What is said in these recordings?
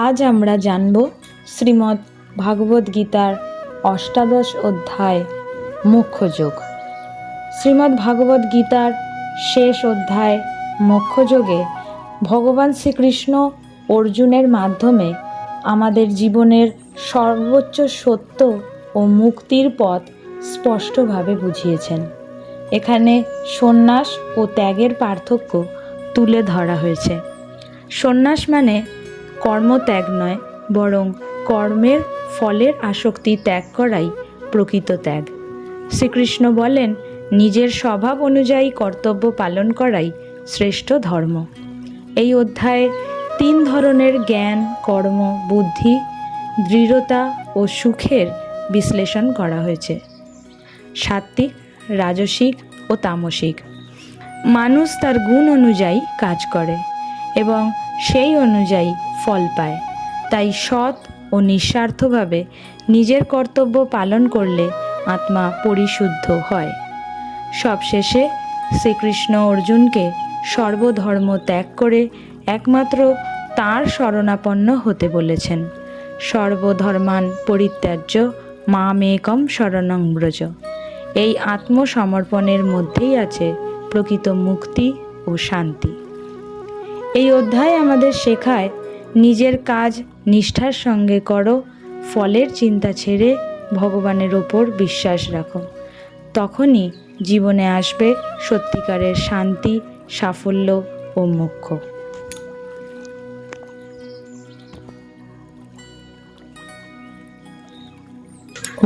আজ আমরা জানব শ্রীমদ্ ভাগবত গীতার অষ্টাদশ অধ্যায় মোক্ষযোগ। শ্রীমদ্ ভাগবত গীতার শেষ অধ্যায় মোক্ষযোগে ভগবান শ্রীকৃষ্ণ অর্জুনের মাধ্যমে আমাদের জীবনের সর্বোচ্চ সত্য ও মুক্তির পথ স্পষ্টভাবে বুঝিয়েছেন। এখানে সন্ন্যাস ও ত্যাগের পার্থক্য তুলে ধরা হয়েছে। সন্ন্যাস মানে কর্মত্যাগ নয়, বরং কর্মের ফলের আসক্তি ত্যাগ করাই প্রকৃত ত্যাগ। শ্রীকৃষ্ণ বলেন, নিজের স্বভাব অনুযায়ী কর্তব্য পালন করাই শ্রেষ্ঠ ধর্ম। এই অধ্যায়ে 3 ধরনের জ্ঞান, কর্ম, বুদ্ধি, দৃঢ়তা ও সুখের বিশ্লেষণ করা হয়েছে। সাত্ত্বিক, রাজসিক ও তামসিক। মানুষ তার গুণ অনুযায়ী কাজ করে এবং সেই অনুযায়ী ফল পায়। তাই সৎ ও নিঃস্বার্থভাবে নিজের কর্তব্য পালন করলে আত্মা পরিশুদ্ধ হয়। সবশেষে শ্রীকৃষ্ণ অর্জুনকে সর্বধর্ম ত্যাগ করে একমাত্র তাঁর শরণাপন্ন হতে বলেছেন। সর্বধর্মান পরিত্যাজ্য মামেকম শরণং ব্রজ। এই আত্মসমর্পণের মধ্যেই আছে প্রকৃত মুক্তি ও শান্তি। এই অধ্যায় আমাদের শেখায়, নিজের কাজ নিষ্ঠার সঙ্গে করো, ফলের চিন্তা ছেড়ে ভগবানের ওপর বিশ্বাস রাখো। তখনই জীবনে আসবে সত্যিকারের শান্তি, সাফল্য ও মোক্ষ।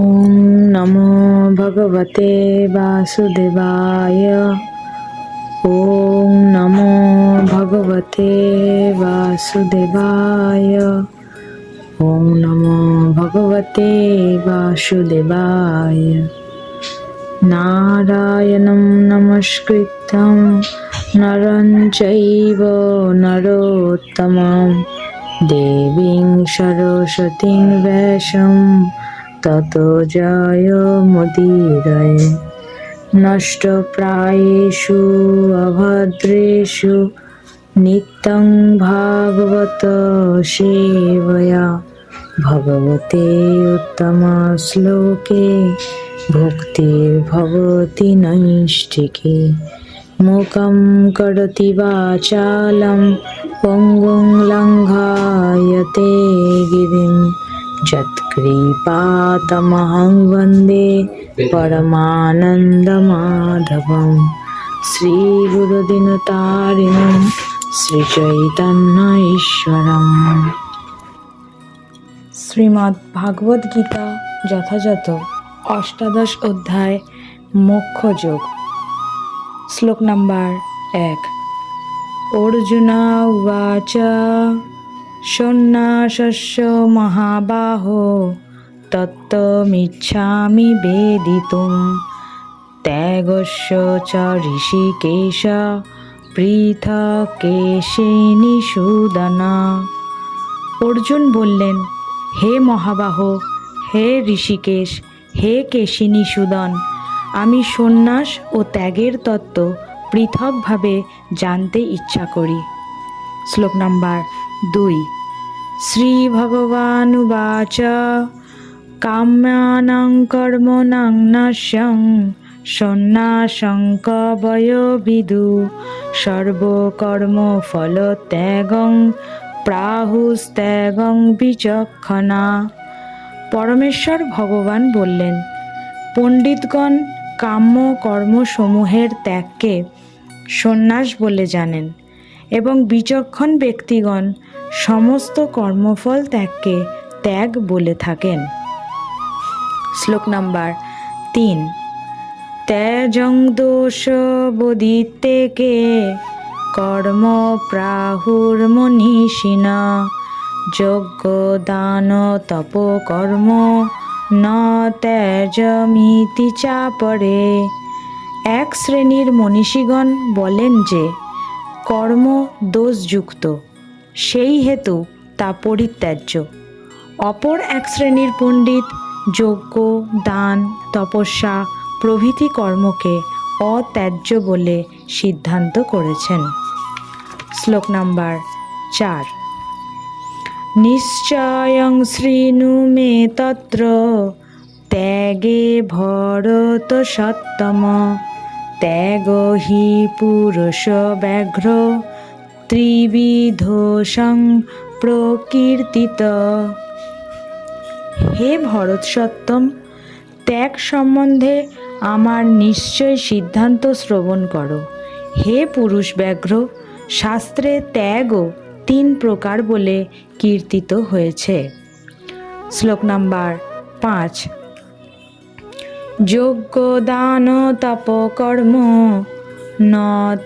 ওম নমো ভগবতে বাসুদেবায়। ওম নমো ভগবতে বাসুদেবায়। ওম নমো ভগবতে বাসুদেবায়। নারায়ণং নমস্কৃত্যং নরং চৈব নরোত্তমং দেবীং সরস্বতীং ব্যাসং ততো জয়মুদীরয়ে। নষ্টপ্রায়েষু অভদ্রেষু নিত্যং ভাগবত সেবয়া ভগবতে উত্তম শ্লোকে ভক্তির্ভবতি নৈষ্ঠিকে। মুখং করোতি বাচালং পঙ্গুং লঙ্ঘায়তে গিরিং যৎকৃপাতমহং বন্দে পরমানন্দমাধবং। শ্রীগুরুদিনতারিণং শ্রীচৈতন্য ঈশ্বরং। শ্রীমদ্ ভাগবত গীতা যথাযথ অষ্টাদশ অধ্যায় মোক্ষযোগ। শ্লোক নাম্বার 1। অর্জুন উবাচ সন্ন্যাসস্য মহাবাহো তত্ত্বমিচ্ছামি বেদিতুম ত্যাগস্য চ ঋষিকেশ পৃথক কেশিনিষূদন। অর্জুন বললেন, হে মহাবাহ, হে ঋষিকেশ, হে কেশিনিষূদন, আমি সন্ন্যাস ও ত্যাগের তত্ত্ব পৃথকভাবে জানতে ইচ্ছা করি। শ্লোক নাম্বার 2। শ্রী ভগবানুবাচ কাম্যানাং কর্মণাং নাশ্যং সন্ন্যাসং কবয়ো বিদু সর্বকর্মফলত্যাগং প্রাহুস্ত্যাগং বিচক্ষণা। পরমেশ্বর ভগবান বললেন, পণ্ডিতগণ কাম্য কর্মসমূহের ত্যাগকে সন্ন্যাস বলে জানেন এবং বিচক্ষণ ব্যক্তিগণ সমস্ত কর্মফল ত্যাগকে ত্যাগ বলে থাকেন। শ্লোক নাম্বার 3। ত্যাজং দোষ বোধিতেকে কর্ম প্রাহুর্মনীষিণা যজ্ঞ দান তপ কর্ম ন ত্যাজমিতি চাপরে। এক শ্রেণীর মনীষীগণ বলেন যে কর্ম দোষযুক্ত, সেই হেতু তা পরিত্যাজ্য। অপর এক শ্রেণীর পণ্ডিত যজ্ঞ, দান, তপস্যা প্রভৃতি কর্মকে অত্যাজ্য বলে সিদ্ধান্ত করেছেন। শ্লোক নাম্বার 4। নিশ্চয়ং শৃণু মে তত্র ত্যাগে ভরত সত্তম ত্যাগ হি পুরুষ ব্যাঘ্র ত্রিবিধ প্রকীর্তিত। হে ভরতসত্তম, ত্যাগ সম্বন্ধে আমার নিশ্চয় সিদ্ধান্ত শ্রবণ করো। হে পুরুষ ব্যাঘ্র, শাস্ত্রে ত্যাগও 3 প্রকার বলে কীর্তিত হয়েছে। শ্লোক নাম্বার 5। যজ্ঞ দান তপ কর্ম ন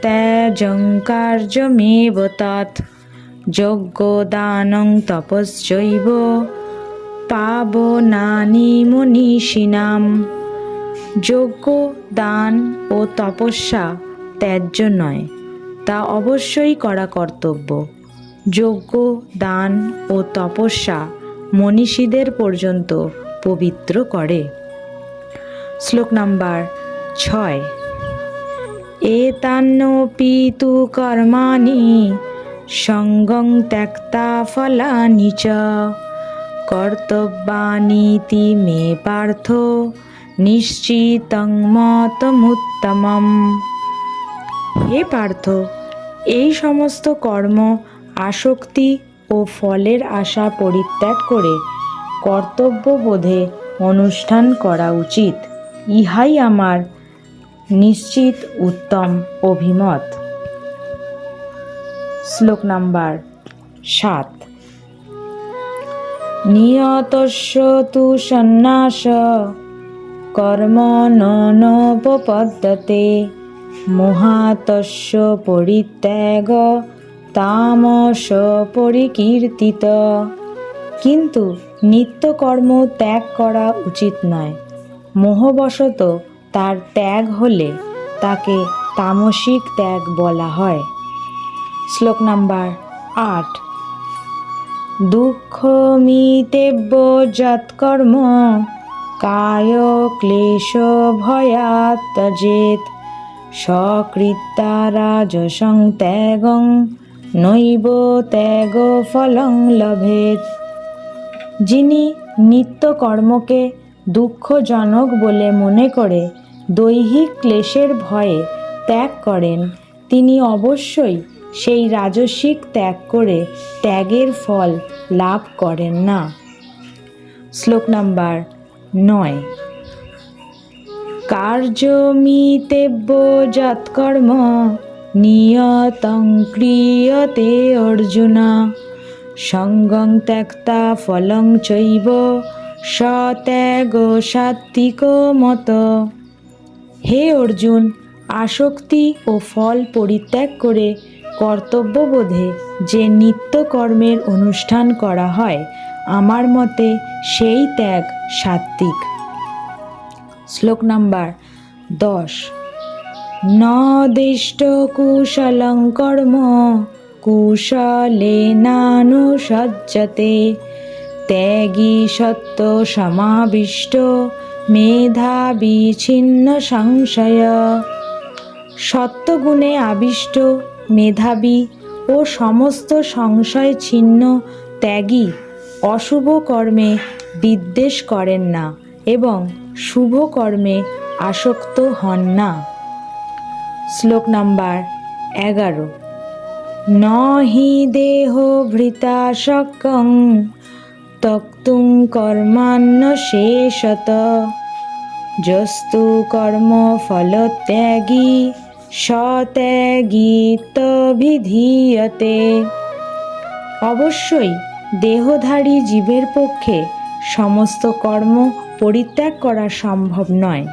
ত্যাজং কার্যমেব তৎ যজ্ঞ দানং তপশ্চৈব পাবনানি মনীষিণাম। যজ্ঞ দান ও তপস্যা ত্যায্য নয়, তা অবশ্যই করা কর্তব্য। যজ্ঞ দান ও তপস্যা মনীষীদের পর্যন্ত পবিত্র করে। শ্লোক নাম্বার 6। এতান্নপি তু কর্মাণি সঙ্গং ত্যক্তা ফলানি চ কর্তব্যানীতি মে পার্থ নিশ্চিতং মতমুত্তমম। হে পার্থ, এই সমস্ত কর্ম আসক্তি ও ফলের আশা পরিত্যাগ করে কর্তব্যবোধে অনুষ্ঠান করা উচিত। ইহাই আমার নিশ্চিত উত্তম অভিমত। শ্লোক নাম্বার 7। নিয়তস্য তু সন্ন্যাস কর্মণোপপদ্যতে মোহাতস্য পরিত্যাগ তামস পরিকীর্তিত। কিন্তু নিত্যকর্ম ত্যাগ করা উচিত নয়। মোহবশত তার ত্যাগ হলে তাকে তামসিক ত্যাগ বলা হয়। শ্লোক নাম্বার 8। দুঃখমিতেব্য যৎকর্ম কায় ক্লেশ ভয়াৎ ত্যজেৎ সকৃত্তা রাজসং ত্যাগং নৈব ত্যাগ ফলং লভেৎ। যিনি নিত্য কর্মকে দুঃখজনক বলে মনে করে দৈহিক ক্লেশের ভয়ে ত্যাগ করেন, তিনি অবশ্যই সেই রাজসিক ত্যাগ করে ত্যাগের ফল লাভ করেন না। শ্লোক নাম্বার 9। কার্যমিতেব্য যৎকর্ম নিয়তং ক্রিয়তে অর্জুন সঙ্গং ত্যক্তা ফলং চৈব সত্যাগ সাত্বিক মত। হে অর্জুন, আসক্তি ও ফল পরিত্যাগ করে কর্তব্যবোধে যে নিত্য কর্মের অনুষ্ঠান করা হয়, আমার মতে সেই ত্যাগ সাত্বিক। শ্লোক নাম্বার 10। ন দিষ্ট কুশলং কর্ম কুশলেনানুসজ্জতে ত্যাগী সত্য সমাবিষ্ট মেধাবী ছিন্ন সংশয়। সত্যগুণে আবিষ্ট, মেধাবী ও সমস্ত সংশয় ছিন্ন ত্যাগী অশুভ কর্মে বিদ্বেষ করেন না এবং শুভ কর্মে আসক্ত হন না। শ্লোক নাম্বার 11। ন হি দেহ ভৃতা শক্যং ত্যক্তুং কর্মান্যশেষত যস্তু কর্ম ফলত্যাগী সত্যাগীত্যভিধীয়তে। অবশ্যই দেহধারী জীবের পক্ষে সমস্ত কর্ম পরিত্যাগ করা সম্ভব নয়,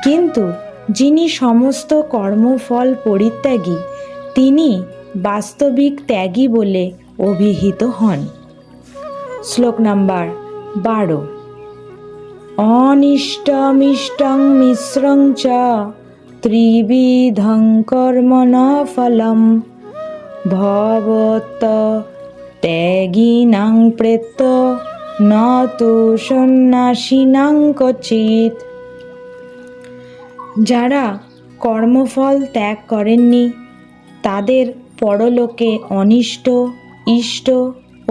কিন্তু যিনি সমস্ত কর্মফল পরিত্যাগী তিনি বাস্তবিক ত্যাগী বলে অভিহিত হন। শ্লোক নাম্বার 12। অনিষ্টমিষ্টং মিশ্রং চ ত্রিবিধং কর্মণ ফলম ভবত ত্যাগিনাং প্রেত্য ন তু সন্ন্যাসিনাং ক্বচিৎ। যারা কর্মফল ত্যাগ করেননি তাদের পরলোকে অনিষ্ট, ইষ্ট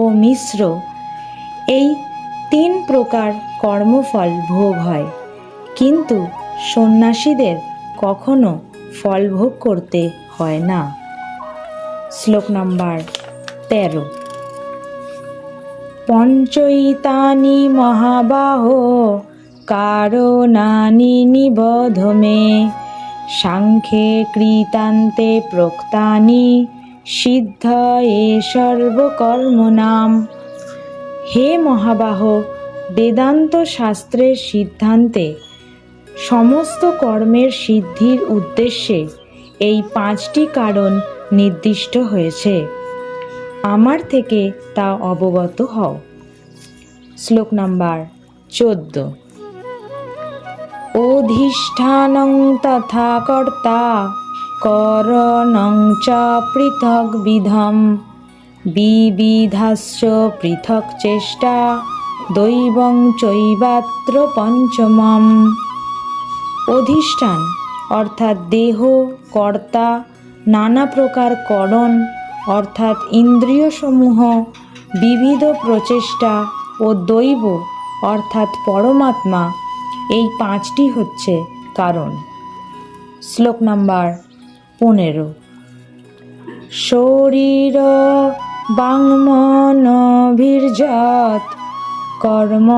ও ও মিশ্র, এই 3 প্রকার কর্মফল ভোগ হয়, কিন্তু সন্ন্যাসীদের কখনো ফল ভোগ করতে হয় না। শ্লোক নাম্বার 13। পঞ্চৈতানি মহাবাহো কারণানি নিবোধ মে, সাংখ্যে কৃতান্তে প্রোক্তানি সিদ্ধয়ে সর্বকর্মণাম। হে মহাবাহ, বেদান্ত শাস্ত্রের সিদ্ধান্তে সমস্ত কর্মের সিদ্ধির উদ্দেশ্যে এই 5টি কারণ নির্দিষ্ট হয়েছে। আমার থেকে তা অবগত হও। শ্লোক নাম্বার 14। অধিষ্ঠানং তথা কর্তা করণং চ পৃথগ্বিধম, বিবিধাশ্চ পৃথক চেষ্টা দৈবং চৈবাত্র পঞ্চমম। অধিষ্ঠান অর্থাৎ দেহ, কর্তা, নানা প্রকার করণ অর্থাৎ ইন্দ্রিয়সমূহ, বিবিধ প্রচেষ্টা ও দৈব অর্থাৎ পরমাত্মা, এই 5টি হচ্ছে কারণ। শ্লোক নাম্বার 15। শরীর বাঙ্মনভির্যৎ কর্ম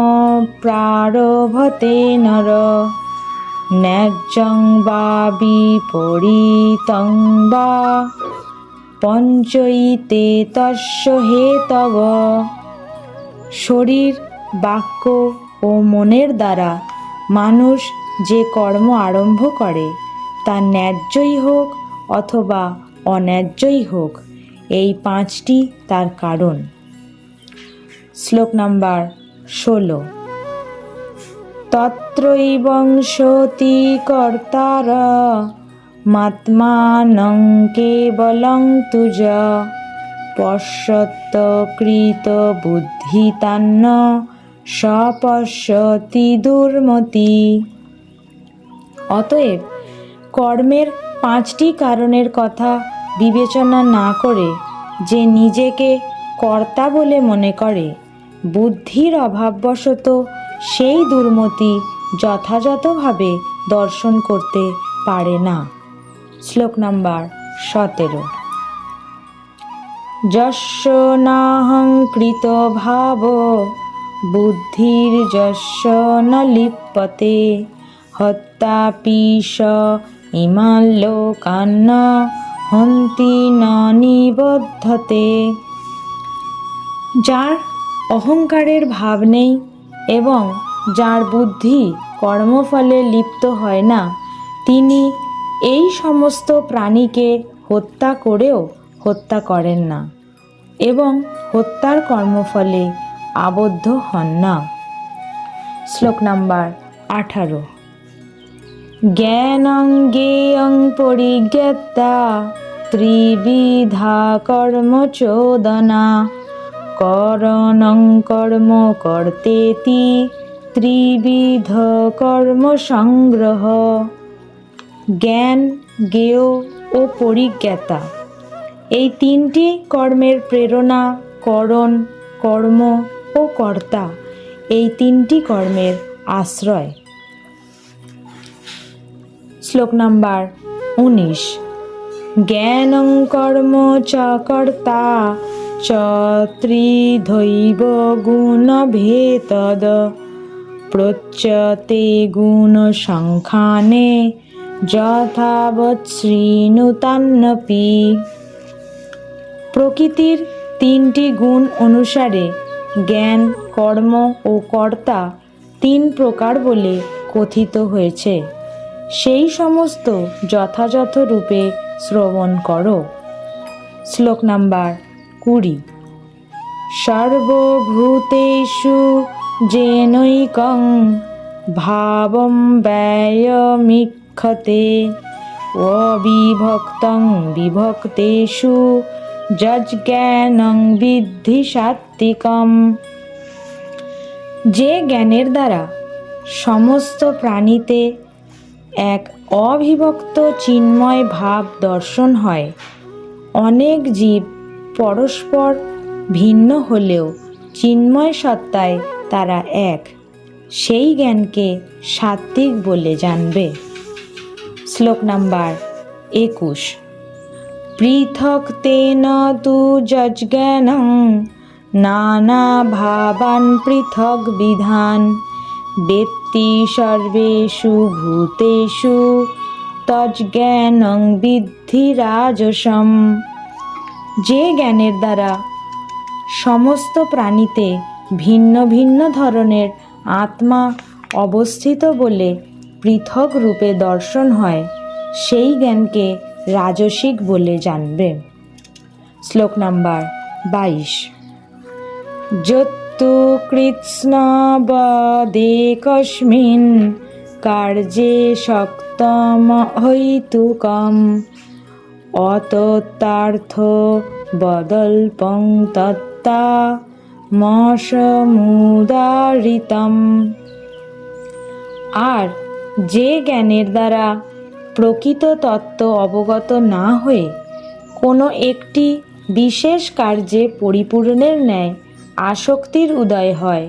প্রারভতে নর, ন্যায্যং বা বিপরীতং বা পঞ্চৈতে তস্য হেতব। শরীর, বাক্য ও মনের দ্বারা মানুষ যে কর্ম আরম্ভ করে তা ন্যায্যই হোক অথবা অন্যায্যই হোক, এই 5টি তার কারণ। শ্লোক নাম্বার 16। তত্রৈবং সতি কর্তার মাত্মানং কেবলং তুজ, পশ্যত কৃত বুদ্ধিতান্ন সপশ্যতি দুর্মতি। অতএব কর্মের 5টি কারণের কথা বিবেচনা না করে যে নিজেকে কর্তা বলে মনে করে, বুদ্ধির অভাববশত সেই দুর্মতি যথাযথভাবে দর্শন করতে পারে না। শ্লোক নাম্বার 17। যস্য নাহংকৃত ভাব বুদ্ধির্যস্য ন লিপ্যতে, হত্যাপি স ইমান লোকান্ন হন্তি ন নিবধ্যতে। যার অহংকারের ভাব নেই এবং যার বুদ্ধি কর্মফলে লিপ্ত হয় না, তিনি এই সমস্ত প্রাণীকে হত্যা করেও হত্যা করেন না এবং হত্যার কর্মফলে আবদ্ধ হন না। শ্লোক নাম্বার 18। জ্ঞানং জ্ঞেয়ং পরিজ্ঞাতা ত্রিবিধা কর্ম চোদনা, করণং কর্ম কর্তেতি ত্রিবিধ কর্ম সংগ্রহ। জ্ঞান, জ্ঞেয় ও পরিজ্ঞাতা, এই 3টি কর্মের প্রেরণা, করণ, কর্ম ও কর্তা, এই 3টি কর্মের আশ্রয়। শ্লোক নাম্বার 19। জ্ঞানং কর্ম চ কর্তা চ ত্রিধৈব গুণভেতদ, প্রচ্যতে গুণ সংখ্যানে যথাবৎ শৃণুতান্নপি। প্রকৃতির 3টি গুণ অনুসারে জ্ঞান, কর্ম ও কর্তা 3 প্রকার বলে কথিত হয়েছে, সেই সমস্ত যথাযথ রূপে শ্রবণ করো। শ্লোক নাম্বার 20। সর্বভূতেষু যেনৈকং ভাবং ব্যয়মিক্ষতে, অবিভক্তং বিভক্তেষু যজ্ঞানং বিদ্ধি সাত্ত্বিকম। যে জ্ঞানের দ্বারা সমস্ত প্রাণীতে এক অবিভক্ত চিন্ময় ভাব দর্শন হয়, অনেক জীব পরস্পর ভিন্ন হলেও চিন্ময় সত্তায় তারা এক, সেই জ্ঞানকে সাত্ত্বিক বলে জানবে। শ্লোক নাম্বার 21। পৃথক তেন তু যজ্ঞানং নানা ভাবান পৃথক বিধান বেত্তি সর্বেষু ভূতেষু তজ্জ্ঞানং বিদ্ধি রাজসম। যে জ্ঞানের দ্বারা সমস্ত প্রাণীতে ভিন্ন ভিন্ন ধরনের আত্মা অবস্থিত বলে পৃথক রূপে দর্শন হয়, সেই জ্ঞানকে রাজসিক বলে জানবে। শ্লোক নাম্বার 22। যত্তু কৃৎস্নবদে কস্মিন কার্যে শক্তম হৈতুকম অতত্যার্থ বদল্পং তত্তা মসমুদারিতম। আর যে জ্ঞানের দ্বারা প্রকৃত তত্ত্ব অবগত না হয়ে কোনো একটি বিশেষ কার্যে পরিপূর্ণের ন্যায় আসক্তির উদয় হয়,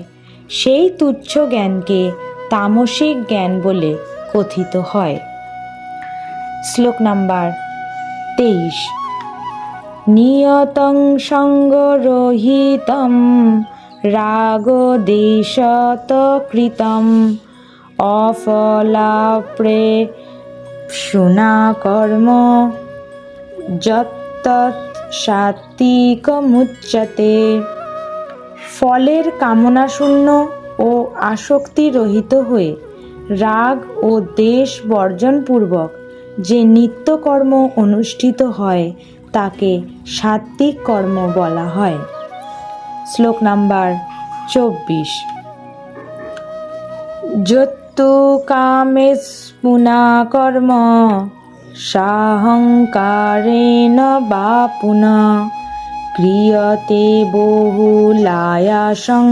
সেই তুচ্ছ জ্ঞানকে তামসিক জ্ঞান বলে কথিত হয়। শ্লোক নাম্বার 23। নিয়তং সঙ্গরহিতম রাগদ্বেষত কৃতম অফলাপ্রেপ্সুনা কর্ম যত্তৎ সাত্ত্বিকমুচ্যতে। ফলের কামনাশূন্য ও আসক্তি রহিত হয়ে রাগ ও দ্বেষ বর্জনপূর্বক যে নিত্যকর্ম অনুষ্ঠিত হয় তাকে সাত্ত্বিক কর্ম বলা হয়। শ্লোক নাম্বার 24। যত্তু কামেস্পুনা কর্ম সাহংকারেণ বা পুনঃ ক্রিয়তে বহুলায়াসং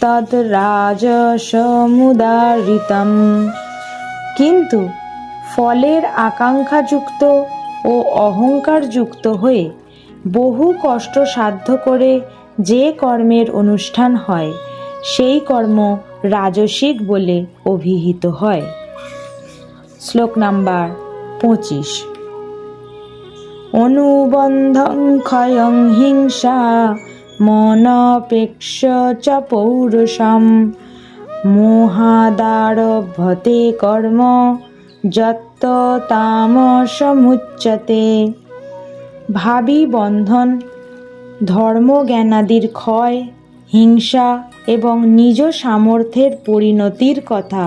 তদ রাজসমুদারিতম। কিন্তু ফলের আকাঙ্ক্ষাযুক্ত ও অহংকারযুক্ত হয়ে বহু কষ্ট সাধ্য করে যে কর্মের অনুষ্ঠান হয়, সেই কর্ম রাজসিক বলে অভিহিত হয়। শ্লোক নাম্বার 25। অনুবন্ধং ক্ষয়ং হিংসা মনপেক্ষ চ পৌরুষম মোহাদারভ্যতে কর্ম যত্ত তামসমুচ্যতে। ভাবী বন্ধন, ধর্মজ্ঞানাদির ক্ষয়, হিংসা এবং নিজ সামর্থ্যের পরিণতির কথা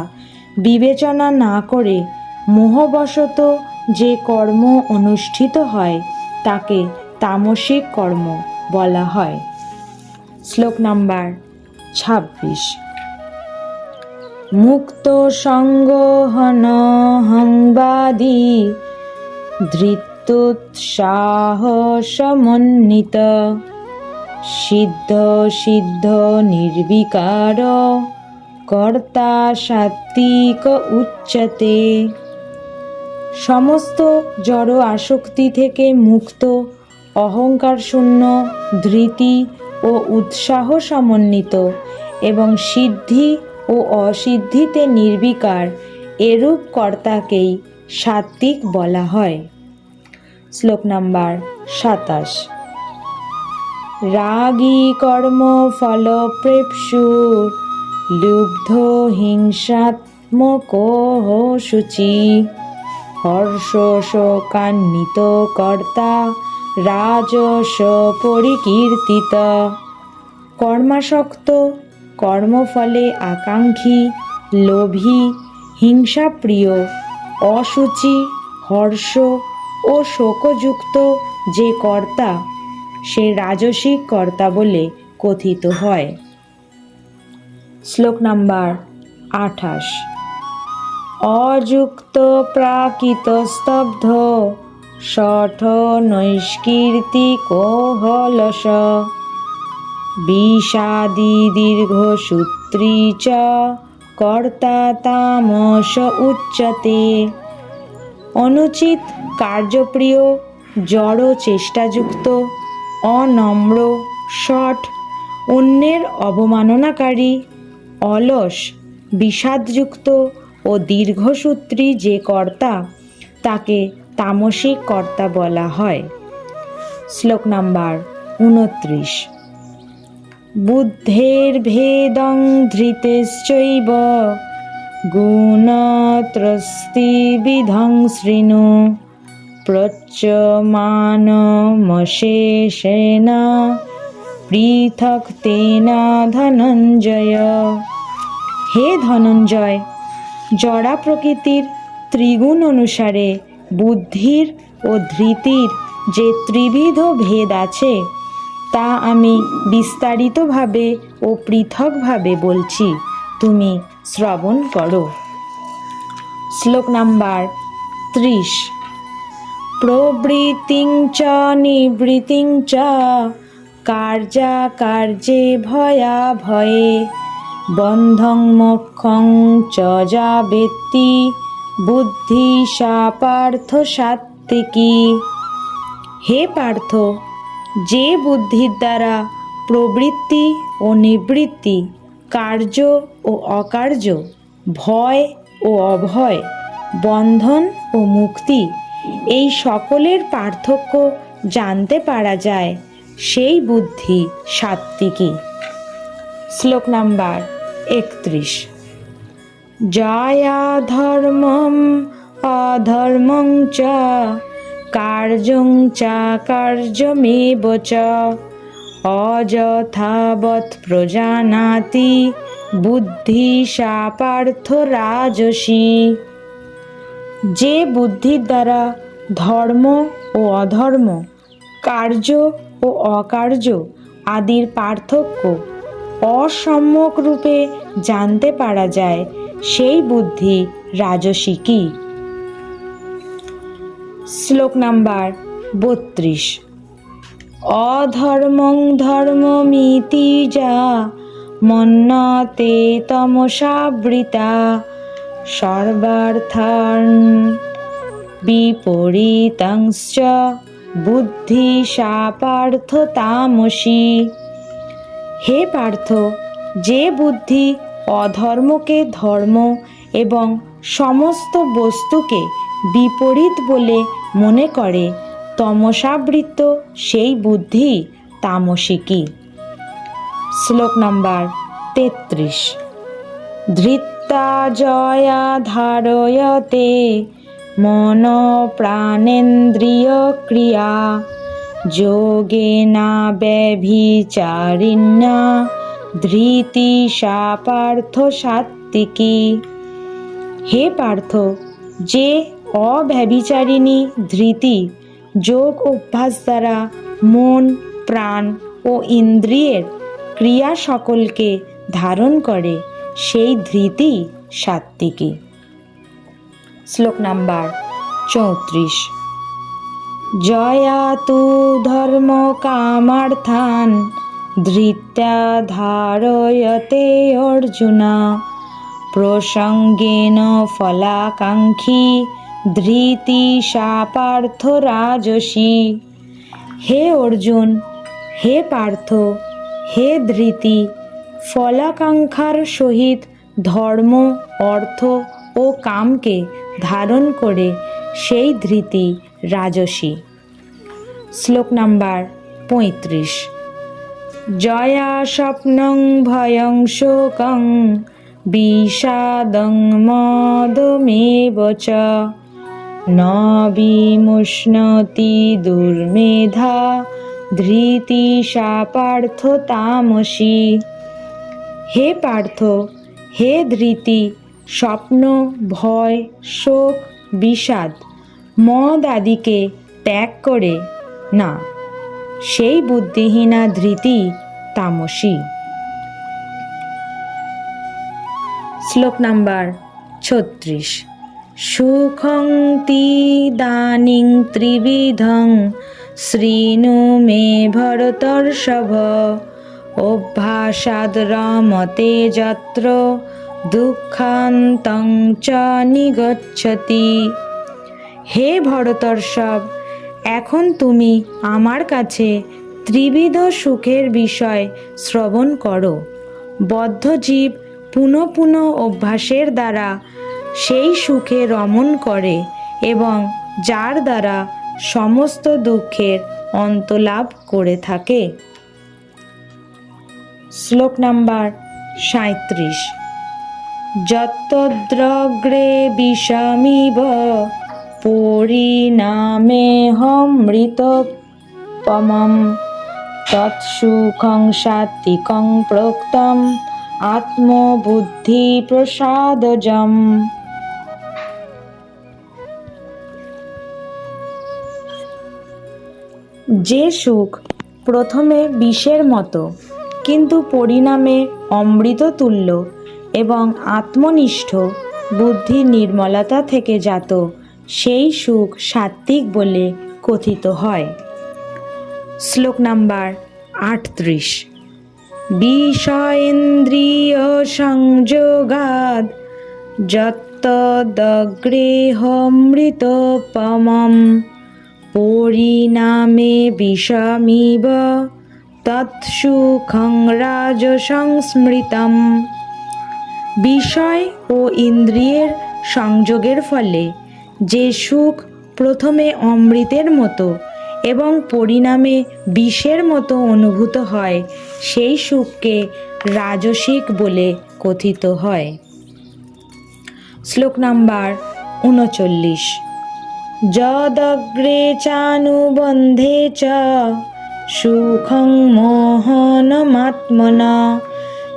বিবেচনা না করে মোহবশত যে কর্ম অনুষ্ঠিত হয় তাকে তামসিক কর্ম বলা হয়। শ্লোক নাম্বার 26। মুক্ত সঙ্গহনহংবাদী ধৃত্যোৎসাহসমন্বিত সিদ্ধ সিদ্ধ নির্বিকার কর্তা সাত্ত্বিক উচ্যতে। সমস্ত জড় আসক্তি থেকে মুক্ত, অহংকার শূন্য, ধৃতি ও উৎসাহ সমন্বিত এবং সিদ্ধি ও অসিদ্ধিতে নির্বিকার এরূপ কর্তাকেই সাত্ত্বিক বলা হয়। শ্লোক নাম্বার 27। রাগী কর্ম ফলপ্রেপ্সু লুব্ধ হিংসাত্মক শুচি হর্ষ শোকান্বিত কর্তা রাজস পরিকীর্তিত। কর্মাসক্ত, কর্মফলে আকাঙ্ক্ষী, লোভী, হিংসাপ্রিয়, অশুচি, হর্ষ ও শোকযুক্ত যে কর্তা, সে রাজসিক কর্তা বলে কথিত হয়। শ্লোক নাম্বার 28। অযুক্ত প্রাকৃত স্তব্ধ শঠ নৈষ্কীর্তি কোহলস বিষাদি দীর্ঘসূত্রী চ কর্তা তামস উচ্যতে। অনুচিত কার্যপ্রিয়, জড় চেষ্টাযুক্ত, অনম্র, শঠ অন্যের অবমাননাকারী, অলস, বিষাদযুক্ত ও দীর্ঘসূত্রী যে কর্তা, তাকে তামসিক কর্তা বলা হয়। শ্লোক নাম্বার 29। বুদ্ধের্ভেদং ধৃতেশ্চৈব গুণত্রস্তিবিধং শৃণু প্রচ্যমানমশেষেণ পৃথক তেন ধনঞ্জয়। হে ধনঞ্জয়, জড়া প্রকৃতির ত্রিগুণ অনুসারে বুদ্ধির ও ধৃতির যে ত্রিবিধ ভেদ আছে, তা আমি বিস্তারিতভাবে ও পৃথকভাবে বলছি, তুমি শ্রবণ করো। শ্লোক নাম্বার 30। প্রবৃত্তিং চ নিবৃত্তিং চ কার্যাকার্যে ভয়াভয়ে বন্ধং মোক্ষং চ যা বেত্তি বুদ্ধি সা পার্থ সাত্ত্বিকী। হে পার্থ, যে বুদ্ধির দ্বারা প্রবৃত্তি ও নিবৃত্তি, কার্য ও অকার্য, ভয় ও অভয়, বন্ধন ও মুক্তি, এই সকলের পার্থক্য জানতে পারা যায়, সেই বুদ্ধি সাত্ত্বিকী। শ্লোক নাম্বার 31। জয়া ধর্মম অধর্মং চ কার্যং চ কার্যমেব চ অযথাবৎ প্রজানাতি বুদ্ধি সা পার্থ রাজসী। যে বুদ্ধির দ্বারা ধর্ম ও অধর্ম, কার্য ও অকার্য আদির পার্থক্য অসম্যক রূপে জানতে পারা যায়, সেই বুদ্ধি রাজসিকী। শ্লোক নাম্বার 32। অধর্মং ধর্মমিতি যা মন্যতে তমসাবৃতা সর্বার্থান বিপরীতাংশ্চ বুদ্ধি সা পার্থ তামসী। হে পার্থ, যে বুদ্ধি অধর্মকে ধর্ম এবং সমস্ত বস্তুকে বিপরীত বলে মনে করে, তমসাবৃত সেই বুদ্ধি তামসিকী। শ্লোক নাম্বার 33। ধৃত্তা জয়া ধারয়তে মন প্রাণেন্দ্রিয় ক্রিয়া যোগেনা ব্যভিচারিণ্যা ধৃতি সা পার্থ সাত্ত্বিকী। হে পার্থ, যে অব্যভিচারিণী ধৃতি যোগ অভ্যাস দ্বারা মন, প্রাণ ও ইন্দ্রিয়ের ক্রিয়া সকলকে ধারণ করে, সেই ধৃতি সাত্ত্বিকী। শ্লোক নাম্বার 34। জয়া তু ধর্ম কামার্থান ধৃত্যা ধারয়তে অর্জুনা প্রসঙ্গেন ফলাকাঙ্ক্ষী ধৃতি সা পার্থ রাজসী। হে অর্জুন, হে পার্থ, হে ধৃতি, ফলাকাঙ্ক্ষার সহিত ধর্ম, অর্থ ও কামকে ধারণ করে সেই ধৃতি রাজসী। শ্লোক নাম্বার 35। জয়া স্বপ্নং ভয়ং শোকং বিষাদং মদমেব চ ন বিমুষ্ণতি দুর্মেধা ধৃতি সা পার্থ তামসী। হে পার্থ, হে ধৃতি, স্বপ্ন, ভয়, শোক, বিষাদ, মদ আদিকে ত্যাগ করে না, সেই বুদ্ধিহীনা ধৃতি তামসী। শ্লোক নাম্বার 36। সুখং তিদানীং ত্রিবিধং শৃণু মে ভরতর্ষভ অভ্যাসাদ রমতে যত্র দুঃখান্তং চ নিগচ্ছতি। হে ভরতর্ষভ, এখন তুমি আমার কাছে ত্রিবিধ সুখের বিষয় শ্রবণ করো। বদ্ধ জীব পুনঃ পুনঃ অভ্যাসের দ্বারা সেই সুখে রমণ করে এবং যার দ্বারা সমস্ত দুঃখের অন্ত লাভ করে থাকে। শ্লোক নাম্বার 37। যত্তদ্রগ্রে বিষমিব পরিণামেহমৃতোপমম তৎসুখং সাত্ত্বিকং প্रोक्तम् আত্মবুদ্ধি প্রসাদজম। যে সুখ প্রথমে বিষের মতো কিন্তু পরিণামে অমৃত তুল্য এবং আত্মনিষ্ঠ বুদ্ধির নির্মলতা থেকে জাত, সেই সুখ সাত্ত্বিক বলে কথিত হয়। শ্লোক নাম্বার 38। বিষয়েন্দ্রিয় সংযোগাদ যত্তদগ্রেহমৃতোপমম পরিণামে বিষমিব তৎসুখং রাজসংস্মৃতম। বিষয় ও ইন্দ্রিয়ের সংযোগের ফলে যে সুখ প্রথমে অমৃতের মতো এবং পরিণামে বিষের মতো অনুভূত হয়, সেই সুখকে রাজসিক বলে কথিত হয়। শ্লোক নাম্বার 39। যদগ্রে চানুবন্ধে চ সুখং মোহনমাত্মনা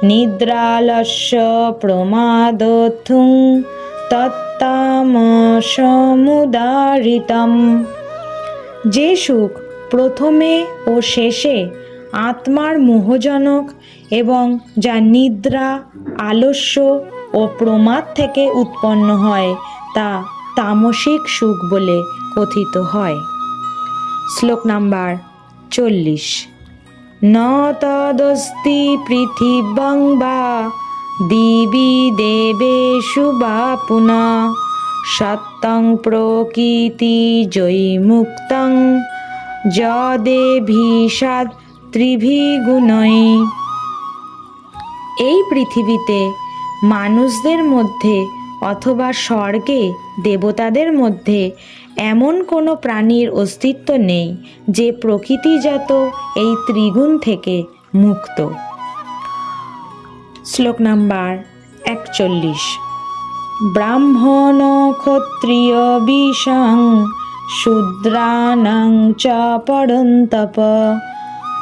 নিদ্রালস্য প্রমাদোত্থুং তত্তামসমুদারিতম। যে সুখ প্রথমে ও শেষে আত্মার মোহজনক এবং যা নিদ্রা, আলস্য ও প্রমাদ থেকে উৎপন্ন হয়, তা তামসিক সুখ বলে কথিত হয়। শ্লোক নাম্বার 40। ন তদস্তি পৃথিবং বা দিবি দেবেষু বা পুনঃ সত্যং প্রকৃতি জৈমুক্তং যদেভিষাদ ত্রিভিগুণৈ। এই পৃথিবীতে মানুষদের মধ্যে অথবা স্বর্গে দেবতাদের মধ্যে এমন কোনো প্রাণীর অস্তিত্ব নেই যে প্রকৃতিজাত এই ত্রিগুণ থেকে মুক্ত। শ্লোক নাম্বার 41। ব্রাহ্মণ ক্ষত্রিয় বিশাং শূদ্রাণাং চ পরন্তপ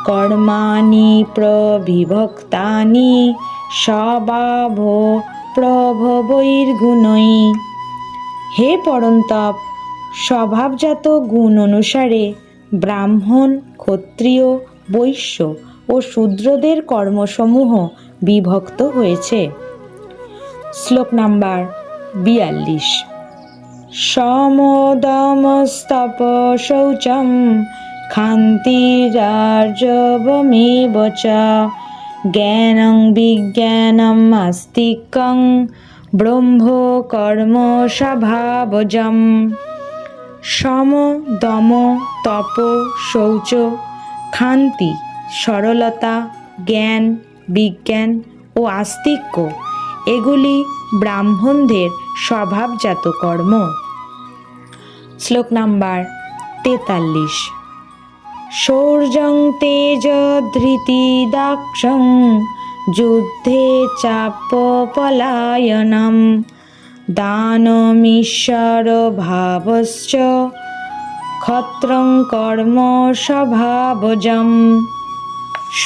কর্মাণি প্রবিভক্তানি স্বভাব প্রভবৈর্গুণৈ। হে পরন্তপ, স্বভাবজাত গুণ অনুসারে ব্রাহ্মণ, ক্ষত্রিয়, বৈশ্য ও শূদ্রদের কর্মসমূহ বিভক্ত হয়েছে। শ্লোক নাম্বার 42। সমদমস্তপ শৌচম ক্ষান্তিরার্জবমেব চ জ্ঞানং বিজ্ঞানম আস্তিক্যং ব্রহ্ম কর্ম স্বভাবজম। সম, দম, তপ, শৌচ, ক্ষান্তি, সরলতা, জ্ঞান, বিজ্ঞান ও আস্তিক্য এগুলি ব্রাহ্মণদের স্বভাবজাত কর্ম। শ্লোক নাম্বার 43। শৌর্যং তেজ ধৃতি দাক্ষং যুদ্ধে চাপপলায়নম দানমীশ্বর ভাবশ্চ ক্ষত্রং কর্ম স্বভাবজম।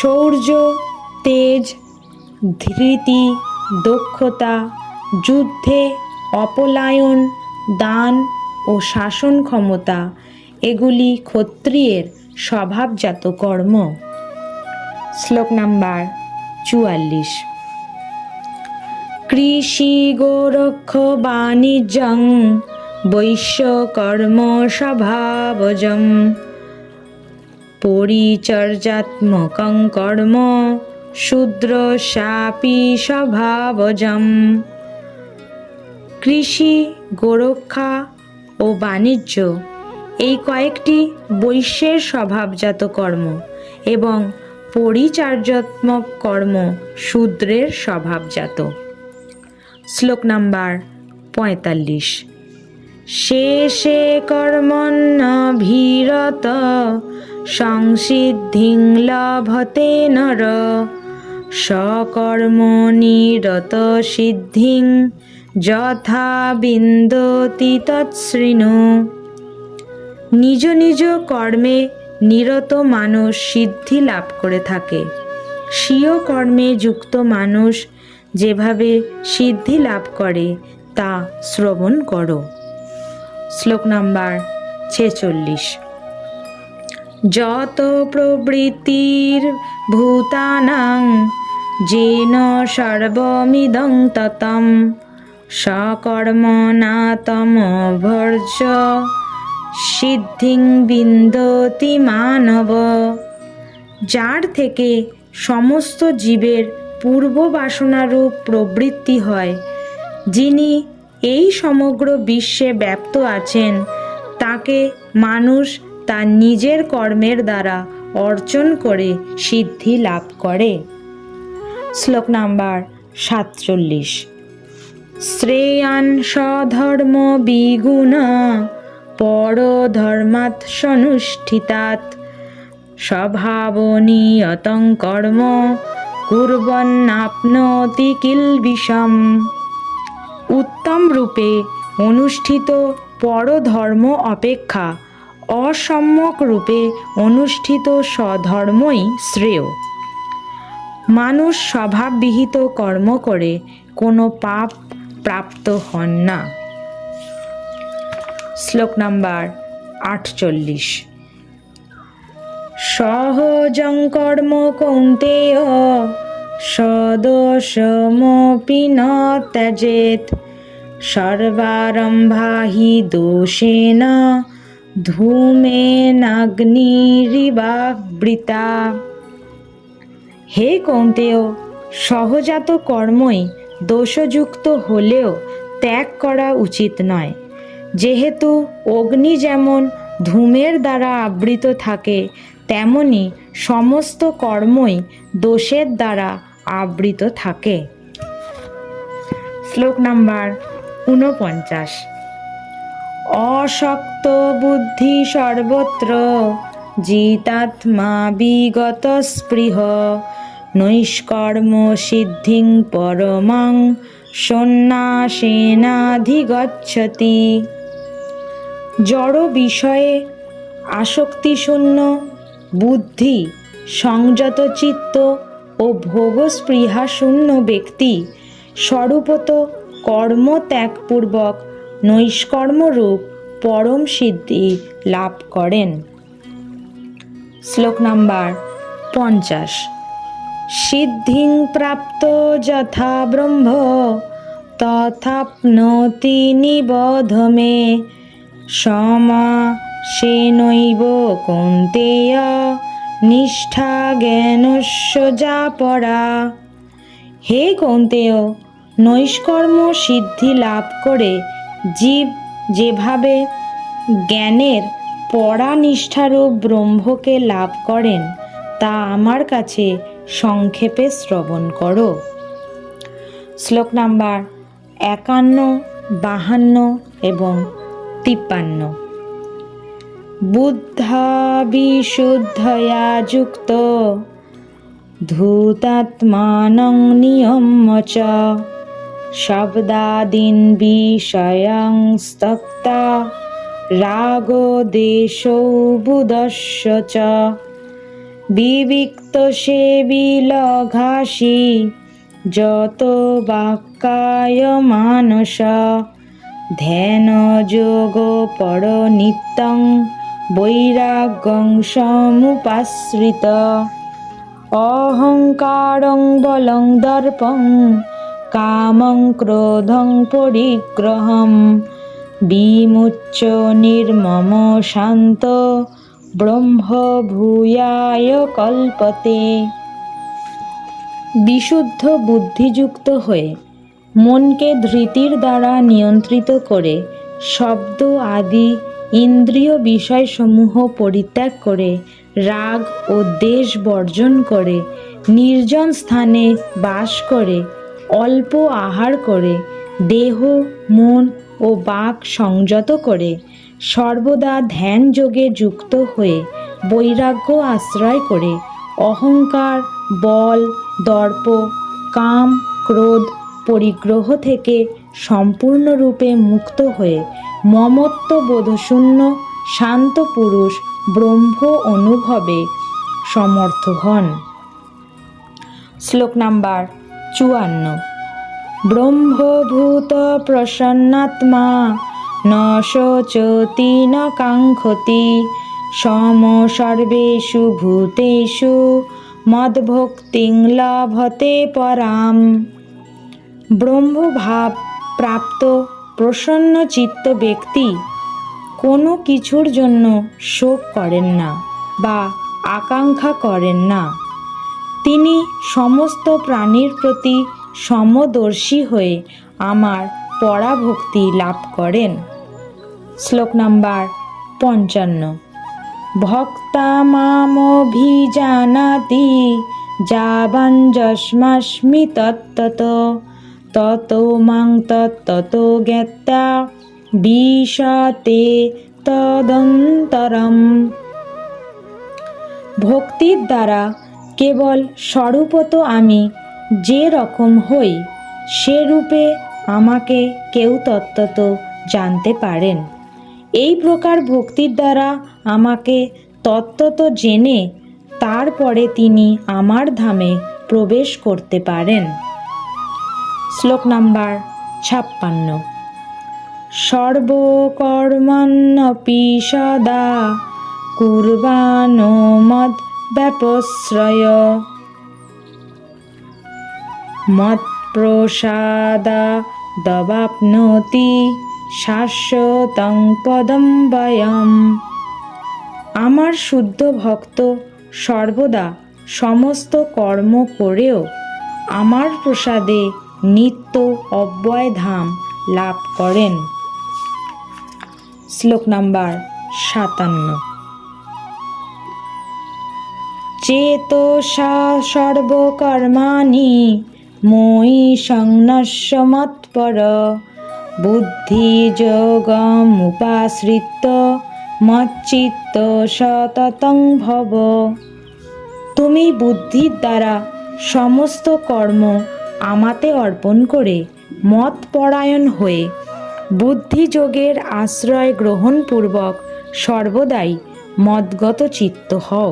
শৌর্য, তেজ, ধৃতি, দক্ষতা, যুদ্ধে অপলায়ন, দান ও শাসন ক্ষমতা এগুলি ক্ষত্রিয়ের স্বভাবজাত কর্ম। শ্লোক নাম্বার 44। কৃষি গোরক্ষ বাণিজ্যং বৈশ্য কর্ম স্বভাবজম পরিচর্যাত্মকং কর্ম শূদ্র শাপি স্বভাবজম। কৃষি, গোরক্ষা ও বাণিজ্য এই কয়েকটি বৈশ্যের স্বভাবজাত কর্ম, এবং পরিচার্যাত্মক কর্ম শূদ্রের স্বভাবজাত। শ্লোক নাম্বার 45। শেষে কর্মণ্যভিরত সংসিদ্ধিং লভতে নর সকর্মনিরত সিদ্ধিং যথা বিন্দতি তৎশৃণু। নিজ নিজ কর্মে নিরত মানুষ সিদ্ধি লাভ করে থাকে। স্বীয় কর্মে যুক্ত মানুষ যেভাবে সিদ্ধি লাভ করে তা শ্রবণ করো। শ্লোক নাম্বার 46। যত প্রবৃত্তির ভূতানাং যেন সর্বমিদং ততম সকর্মণা তমভর্জ সিদ্ধিং বিন্দতি মানব। যার থেকে সমস্ত জীবের পূর্ব বাসনারূপ প্রবৃত্তি হয়, যিনি এই সমগ্র বিশ্বে ব্যাপ্ত আছেন, তাকে মানুষ তার নিজের কর্মের দ্বারা অর্জন করে সিদ্ধি লাভ করে। শ্লোক নাম্বার 47। শ্রেয়ান স্বধর্ম বিগুণ পরধর্মাৎ সনুষ্ঠিতাৎ স্বভাবনিয়তং কর্ম কুর্বন্নাপ্নোতি কিলবিষম। উত্তম রূপে অনুষ্ঠিত পরধর্ম অপেক্ষা অসম্যক রূপে অনুষ্ঠিত স্বধর্মই শ্রেয়। মানুষ স্বভাববিহিত কর্ম করে কোনো পাপ প্রাপ্ত হন না। শ্লোক নাম্বার 48। সহজং কর্ম কৌন্তেয় সদোষমপি ন ত্যজেৎ সর্বারম্ভা হি দোষেন ধূমেনাগ্নিরিবাবৃতা। হে কৌন্তেয়, সহজাত কর্মই দোষযুক্ত হলেও ত্যাগ করা উচিত নয়। যেহেতু অগ্নি যেমন ধূমের দ্বারা আবৃত থাকে, তেমনি সমস্ত কর্মই দোষের দ্বারা আবৃত থাকে। শ্লোক নাম্বার 49। অশক্ত বুদ্ধি সর্বত্র জিতাত্মা বিগত স্পৃহ নৈষ্কর্ম সিদ্ধিং পরমাং সন্ন্যাসেনাধিগচ্ছতি। জড় বিষয়ে আসক্তিশূন্য বুদ্ধি, সংযত চিত্ত ও ভোগস্পৃহাশূন্য ব্যক্তি স্বরূপত কর্মত্যাগপূর্বক নৈষ্কর্মরূপ পরম সিদ্ধি লাভ করেন। শ্লোক নাম্বার 50। সিদ্ধিং প্রাপ্ত যথা ব্রহ্ম তথাপ্নোতি নিবোধ মে সমাসেনৈব কৌন্তেয় নিষ্ঠা জ্ঞানস্য যা পরা। হে কৌন্তেয়, নৈষ্কর্ম সিদ্ধি লাভ করে জীব যেভাবে জ্ঞানের পরানিষ্ঠারূপ ব্রহ্মকে লাভ করেন, তা আমার কাছে সংক্ষেপে শ্রবণ করো। শ্লোক নাম্বার 51, 52 এবং 53। বুদ্ধা বিশুদ্ধয়া যুক্ত ধূতাত্মানং নিয়ম্য চ শব্দাদীন বিষয়ং ত্যক্তা রাগো দেশো বুধস্য চ বিবিক্ত সেবী লঘাসি যত বাক্কায় মানস ধ্যান যোগ পর নিত্যং বৈরাগ্যং সমুপাশ্রিত অহংকারং বলং দর্পং কামং ক্রোধং পরিগ্রহম বিমুচ্য নির্মম শান্ত ব্রহ্ম ভূয়ায় কল্পতে। বিশুদ্ধ বুদ্ধিযুক্ত হয়ে মনকে ধৃতির দ্বারা নিয়ন্ত্রিত করে শব্দ আদি ইন্দ্রিয় বিষয়সমূহ পরিত্যাগ করে রাগ ও দ্বেষ বর্জন করে, নির্জন স্থানে বাস করে, অল্প আহার করে, দেহ, মন ও বাক সংযত করে, সর্বদা ধ্যান যোগে যুক্ত হয়ে বৈরাগ্য আশ্রয় করে, অহংকার, বল, দর্প, কাম, ক্রোধ, পরিগ্রহ থেকে সম্পূর্ণরূপে মুক্ত হয়ে মমত্ব বোধশূন্য শান্ত পুরুষ ব্রহ্ম অনুভবে সমর্থ হন। শ্লোক নাম্বার 54। ব্রহ্মভূত প্রসন্নাত্মা ন শোচতি ন কাঙ্ক্ষতি সম সর্বেষু ভূতেষু মদ্ভক্তিং লভতে পরাম। ব্রহ্মভাব প্রাপ্ত প্রসন্ন চিত্ত ব্যক্তি কোনো কিছুর জন্য শোক করেন না বা আকাঙ্ক্ষা করেন না। তিনি সমস্ত প্রাণীর প্রতি সমদর্শী হয়ে আমার পরাভক্তি লাভ করেন। শ্লোক নাম্বার 55। ভক্তা মামভিজানাতি যাবাঞ্জস্মাস্মি তত্ততো ততো মাং তত্ততো জ্ঞাত্বা বিশতে তদন্তরম। ভক্তির দ্বারা কেবল স্বরূপত আমি যে রকম হই সে রূপে আমাকে কেউ তত্ত্বত জানতে পারেন। এই প্রকার ভক্তির দ্বারা আমাকে তত্ত্বত জেনে তারপরে তিনি আমার ধামে প্রবেশ করতে পারেন। শ্লোক নাম্বার 56। সর্বকর্মণ্যপি সদা কুর্বাণো মদ ব্যাপশ্রয় মৎপ্রসাদা দবাপ্নোতি শাশ্বতং পদম বয়ম। আমার শুদ্ধ ভক্ত সর্বদা সমস্ত কর্ম করেও আমার প্রসাদে নিত্য অব্যয় ধাম লাভ করেন। শ্লোক নাম্বার 57। চেতসা সর্বকর্মাণি ময়ি সংন্যস্য মৎপর বুদ্ধিযোগমুপাশ্রিত্য মচ্চিত্ত সততং ভব। তুমি বুদ্ধির দ্বারা সমস্ত কর্ম আমাতে অর্পণ করে মতপরায়ণ হয়ে বুদ্ধিযোগের আশ্রয় গ্রহণপূর্বক সর্বদাই মদগত চিত্ত হও।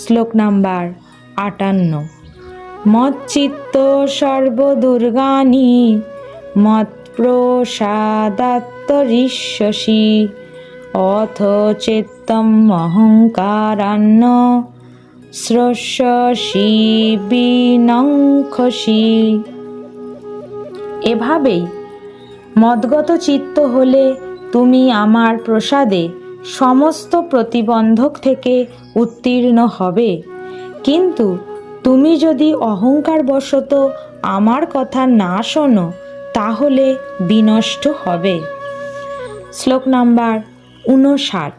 শ্লোক নাম্বার 58। মচ্চিত্ত সর্বদুর্গানি মৎপ্রসাদাত্তরিষ্যসি অথ চেত্তম অহংকারান্ন স্রস্যসি বিনঙ্ক্ষসি। এভাবেই মদগত চিত্ত হলে তুমি আমার প্রসাদে সমস্ত প্রতিবন্ধক থেকে উত্তীর্ণ হবে, কিন্তু তুমি যদি অহংকারবশত আমার কথা না শোনো তাহলে বিনষ্ট হবে। শ্লোক নাম্বার 59।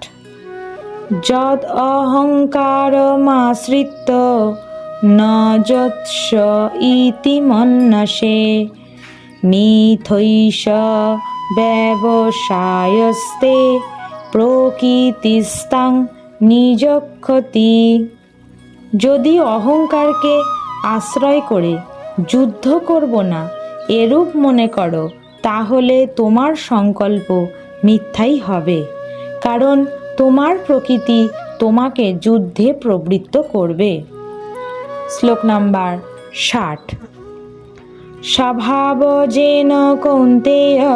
যদ অহংকারমাশ্রিত্য ন যৎস ইতি মন্যসে মিথৈষ ব্যবসায়স্তে প্রকৃতিস্তাং নিজক্ষতি। যদি অহংকারকে আশ্রয় করে যুদ্ধ করব না এরূপ মনে করো তাহলে তোমার সংকল্প মিথ্যাই হবে, কারণ তোমার প্রকৃতি তোমাকে যুদ্ধে প্রবৃত্ত করবে। শ্লোক নাম্বার 60। স্বভাবজেন কৌন্তেয়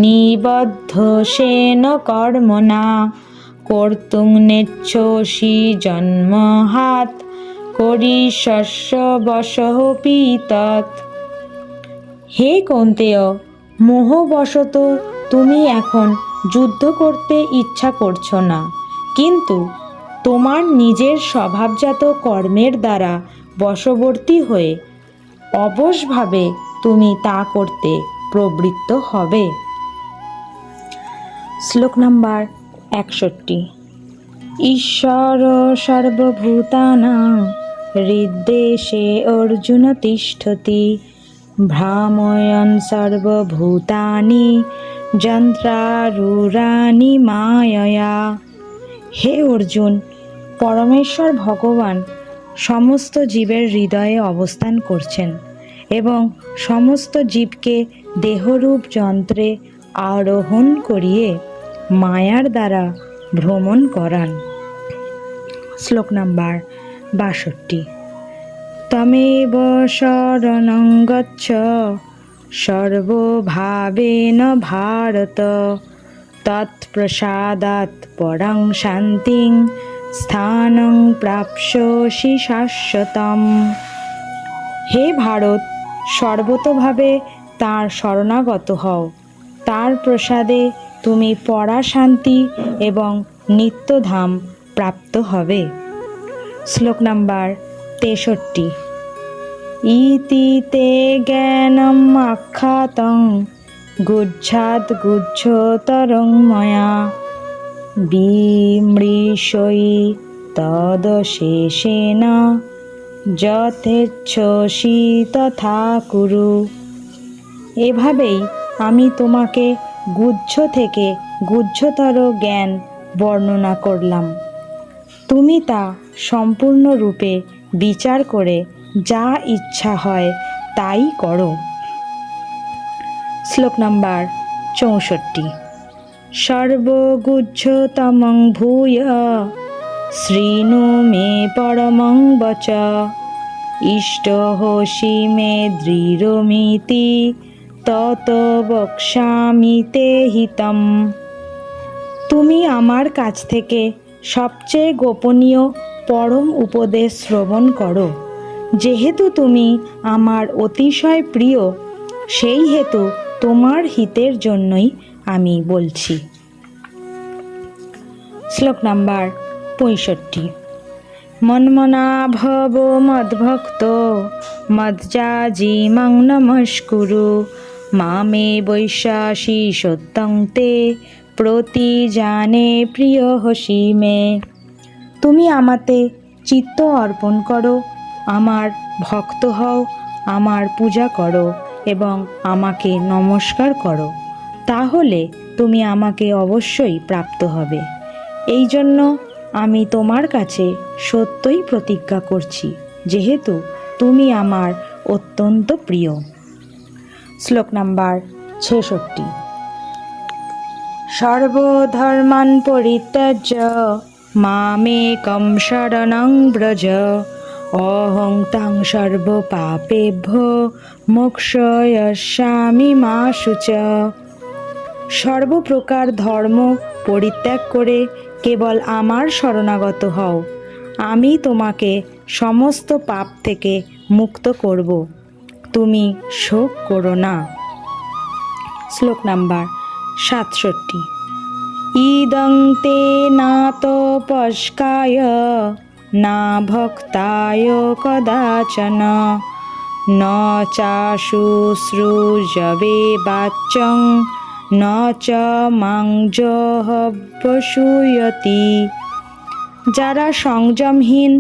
নিবদ্ধসেন কর্মণা কর্তুং নেচ্ছসি জন্মহাত করিষ্যস্য বশঃপি তৎ। হে কৌন্তেয়, মোহবশত তুমি এখন যুদ্ধ করতে ইচ্ছা করছো না, কিন্তু তোমার নিজের স্বভাবজাত কর্মের দ্বারা বশবর্তী হয়ে অবশভাবে তুমি তা করতে প্রবৃত্ত হবে। শ্লোক নাম্বার 61। ঈশ্বর সর্বভূতানাং হৃদ্দেশে অর্জুন তিষ্ঠতি ভ্রাময়ন সর্বভূতানি যন্ত্রারূঢ়ানি মায়য়া। হে অর্জুন, পরমেশ্বর ভগবান সমস্ত জীবের হৃদয়ে অবস্থান করছেন এবং সমস্ত জীবকে দেহরূপ যন্ত্রে আরোহণ করিয়ে মায়ার দ্বারা ভ্রমণ করান। শ্লোক নাম্বার ৬২। তমেব শরণং গচ্ছ সর্বভাবেন ভারত তৎপ্রসাদাৎ পরং শান্তিং স্থানং প্রাপ্স্যসি শাশ্বতম। হে ভারত, সর্বতোভাবে তাঁর শরণাগত হও, তার প্রসাদে তুমি পরাশান্তি এবং নিত্যধাম প্রাপ্ত হবে। শ্লোক নাম্বার ৬৩। ইতি তে জ্ঞানম আখ্যাতং গুহ্যাৎ গুহ্যতরং ময়া বিমৃশৈ তদশেষেন যথেচ্ছসি তথা কুরু। এভাবেই আমি তোমাকে গুহ্য থেকে গুহ্যতর জ্ঞান বর্ণনা করলাম। তুমি তা সম্পূর্ণরূপে বিচার করে যা ইচ্ছা হয় তাই করো। শ্লোক নাম্বার ৬৪। সর্বগুহ্যতমং ভূয় শৃণু মে পরমং বচ ইষ্টহসি মে দৃঢ়মিতি তত বক্ষ্যামি তে হিতম। তুমি আমার কাছ থেকে সবচেয়ে গোপনীয় পরম উপদেশ শ্রবণ করো। যেহেতু তুমি আমার অতিশয় প্রিয়, সেই হেতু তোমার হিতের জন্যই আমি বলছি। শ্লোক নাম্বার ৬৫। মন্মনা ভব মদ্ভক্ত মজ্জাজিমাং নমস্কুরু মামে বৈশ্যাসি সত্যং তে প্রতিজানে প্রিয় হসি মে। তুমি আমাতে চিত্ত অর্পণ করো, আমার ভক্ত হও, আমার পূজা করো এবং আমাকে নমস্কার করো, তাহলে তুমি আমাকে অবশ্যই প্রাপ্ত হবে। এই জন্য আমি তোমার কাছে সত্যই প্রতিজ্ঞা করছি, যেহেতু তুমি আমার অত্যন্ত প্রিয়। শ্লোক নাম্বার ৬৬। সর্বধর্মাन् পরিত্যজ্য মামেকং শরণং ব্রজ অহং তাং সর্বপাপেভ্যো মোক্ষয়িষ্যামি মা শুচ। সর্বপ্রকার ধর্ম পরিত্যাগ করে কেবল আমার শরণাগত হও, আমি তোমাকে সমস্ত পাপ থেকে মুক্ত করব, তুমি শোক করো না। শ্লোক নাম্বার ৬৭। ইদং তে না তপস্কায় না ভক্তায় কদাচন ন চাশুশ্রুজবে বাচ্যং ন চ মাং জহব্যসূয়তি। যারা সংযমহীন,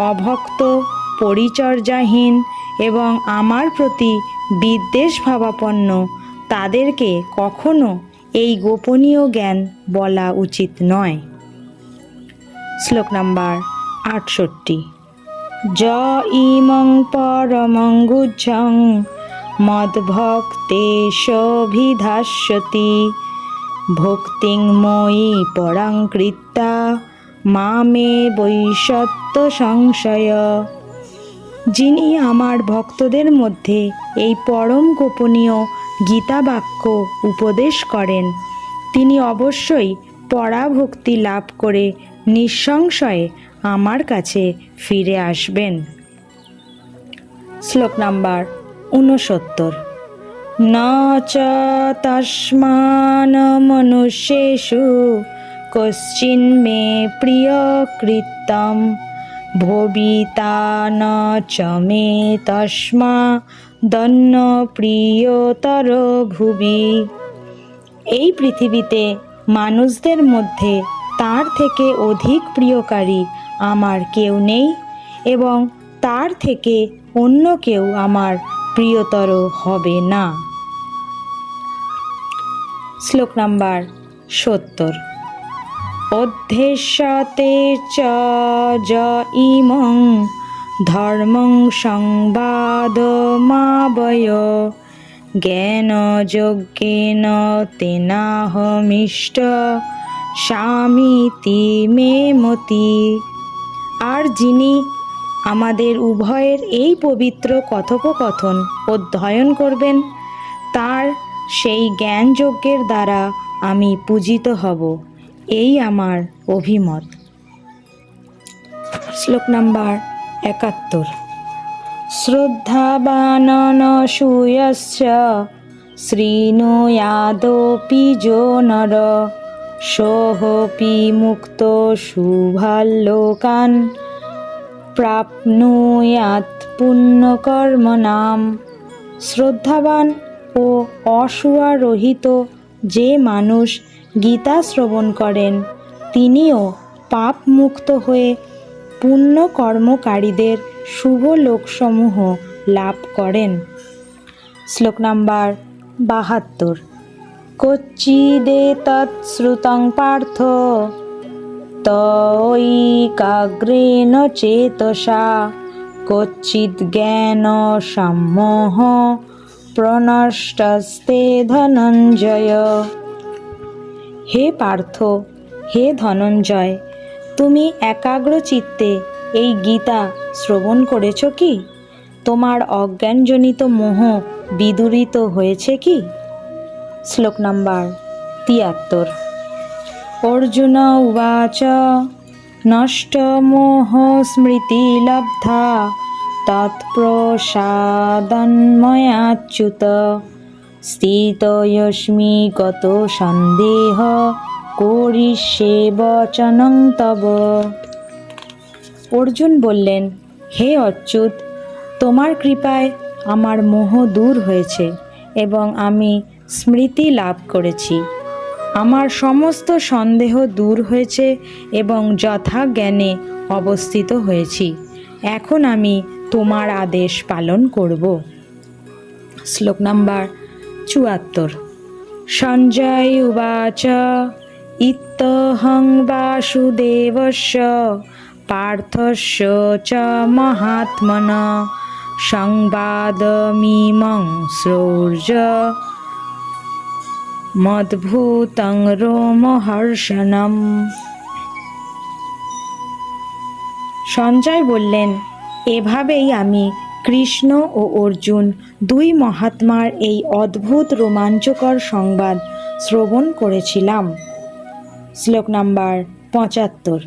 অভক্ত, পরিচর্যাহীন এবং আমার প্রতি বিদ্বেষ ভাবাপন্ন, তাদেরকে কখনো এই গোপনীয় জ্ঞান বলা উচিত নয়। শ্লোক নাম্বার ৬৮। য ইমং পরমং গুহ্যং মদ্ভক্তেষভিধাস্যতি ভক্তিং মই পরাং কৃত্যা মামে বৈষত্য সংশয়। যিনি আমার ভক্তদের মধ্যে এই পরম গোপনীয় গীতাবাক্য উপদেশ করেন, তিনি অবশ্যই পরাভক্তি লাভ করে নিঃসংশয়ে আমার কাছে ফিরে আসবেন। শ্লোক নাম্বার ৬৯। ন চ তস্মান মনুষ্যেষু কশ্চিন মে প্রিয় কৃত্যম ভবিতা ন চ মে তস্মা দন্য প্রিয়তর ভুবি। এই পৃথিবীতে মানুষদের মধ্যে তার থেকে অধিক প্রিয়কারী আমার কেউ নেই এবং তার থেকে অন্য কেউ আমার প্রিয়তর হবে না। শ্লোক নাম্বার 70। অধ্যেষ্যতে চ য ইমং ধর্মং সংবাদমাবয় জ্ঞানযজ্ঞেন তেনাহমিষ্ট স্বামীতি মে মতি। আর যিনি আমাদের উভয়ের এই পবিত্র কথোপকথন অধ্যয়ন করবেন, তার সেই জ্ঞানযজ্ঞের দ্বারা আমি পূজিত হব, এই আমার অভিমত। শ্লোক নাম্বার 71। শ্রদ্ধাবাননসূয়স্য শৃণুয়াদপি যো নর সোহপি মুক্ত শুভাল্লোকান প্রাপ্নুয়াৎ পুণ্যকর্মণাম। শ্রদ্ধাবান ও অসূয়ারোহিত যে মানুষ গীতা শ্রবণ করেন, তিনিও পাপমুক্ত হয়ে পুণ্য কর্মকারীদের শুভ লোকসমূহ লাভ করেন। শ্লোক নাম্বার 72। কচ্চিদেতৎ শ্রুতং পার্থ তৈকাগ্রেণ চেতসা কচ্চিৎ জ্ঞান সম্মোহ প্রনষ্টস্তে ধনঞ্জয়। হে পার্থ, হে ধনঞ্জয়, তুমি একাগ্র চিত্তে এই গীতা শ্রবণ করেছ কি? তোমার অজ্ঞানজনিত মোহ বিদূরিত হয়েছে কি? শ্লোক নাম্বার 73। অর্জুন উবাচ নষ্ট মোহ স্মৃতি লব্ধা তৎপ্রসাদন্ময়াচ্যুত স্থিতোऽস্মি গতো সন্দেহ করিষ্যে বচনং তব। অর্জুন বললেন, হে অচ্যুত, তোমার কৃপায় আমার মোহ দূর হয়েছে এবং আমি স্মৃতি লাভ করেছি। আমার সমস্ত সন্দেহ দূর হয়েছে এবং যথা জ্ঞানে অবস্থিত হয়েছি। এখন আমি তোমার আদেশ পালন করব। শ্লোক নাম্বার 74। সঞ্জয় উবাচ ইত্যহং বাসুদেবস্য পার্থস্য চ মহাত্মনা সংবাদমিমং শ্রৌর্য মদ্ভূতং রোমহর্ষণম। সঞ্জয় বললেন, এভাবেই আমি কৃষ্ণ ও অর্জুন দুই মহাত্মার এই অদ্ভুত রোমাঞ্চকর সংবাদ শ্রবণ করেছিলাম। শ্লোক নাম্বার 75।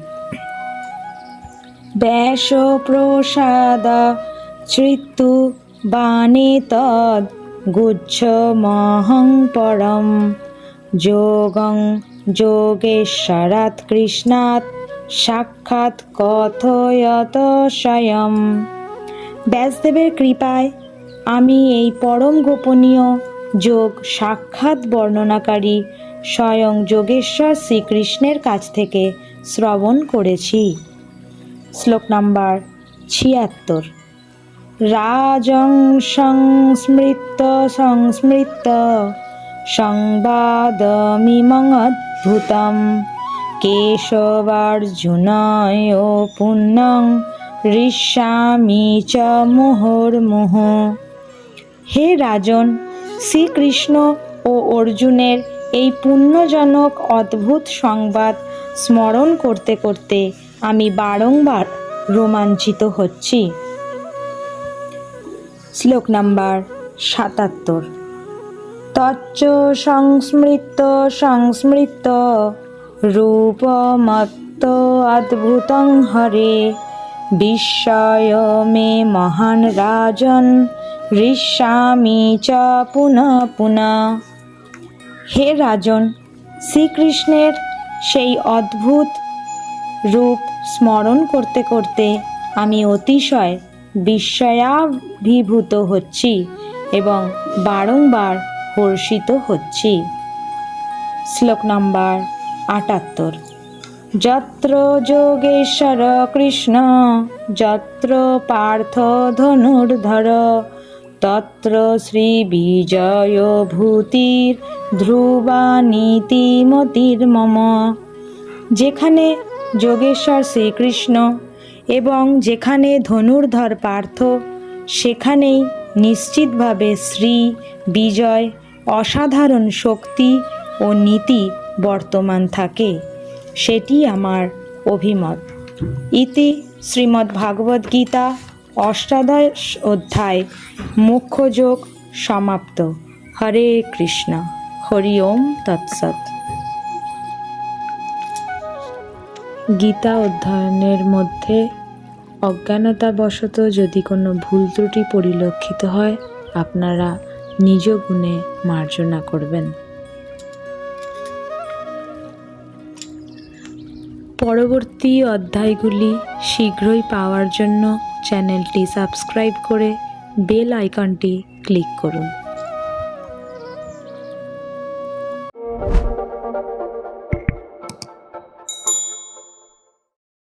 ব্যাস প্রসাদ শ্রিতু বাণে তদ গুচ্ছমহং পরম যোগং যোগেশ্বরাৎ কৃষ্ণাৎ সাক্ষাৎ কথয়ত স্বয়ং। ব্যাসদেবের কৃপায় আমি এই পরম গোপনীয় যোগ সাক্ষাৎ বর্ণনাকারী স্বয়ং যোগেশ্বর শ্রীকৃষ্ণের কাছ থেকে শ্রবণ করেছি। শ্লোক নাম্বার 76। রাজং সংস্মৃত সংবাদমিমং অদ্ভুতম কেশবার্জুনয় পুণ্যং ঋষ্যামি চ মুহুর্মুহুঃ। হে রাজন, শ্রীকৃষ্ণ ও অর্জুনের এই পুণ্যজনক অদ্ভুত সংবাদ স্মরণ করতে করতে আমি বারংবার রোমাঞ্চিত হচ্ছি। শ্লোক নাম্বার 77। তচ্চ সংস্মৃত রূপমত্ত অদ্ভুতং হরে বিস্ময় মে মহান রাজন ঋষ্যামি চ পুনঃ পুনঃ। হে রাজন, শ্রীকৃষ্ণের সেই অদ্ভুত রূপ স্মরণ করতে করতে আমি অতিশয় বিস্ময়াভিভূত হচ্ছি এবং বারংবার হর্ষিত হচ্ছি। শ্লোক নাম্বার 78। যত্র যোগেশ্বর কৃষ্ণ যত্র পার্থ ধনুর্ধর তত্র শ্রী বিজয় ভূতির ধ্রুবা নীতিমতির মম। যেখানে যোগেশ্বর শ্রীকৃষ্ণ এবং যেখানে ধনুর্ধর পার্থ, সেখানেই নিশ্চিতভাবে শ্রী বিজয়, অসাধারণ শক্তি ও নীতি বর্তমান থাকে। সেটি আমার অভিমত। ইতি শ্রীমদ্ভাগবত গীতা অষ্টাদশ অধ্যায় মোক্ষযোগ সমাপ্ত। হরে কৃষ্ণ। হরি ওম তৎসৎ। গীতা অধ্যয়নের মধ্যে অজ্ঞানতাবশত যদি কোনো ভুল ত্রুটি পরিলক্ষিত হয়, আপনারা নিজ গুণে মার্জনা করবেন। পরবর্তী অধ্যায়গুলি শীঘ্রই পাওয়ার জন্য চ্যানেলটি সাবস্ক্রাইব করে বেল আইকনটি ক্লিক করুন।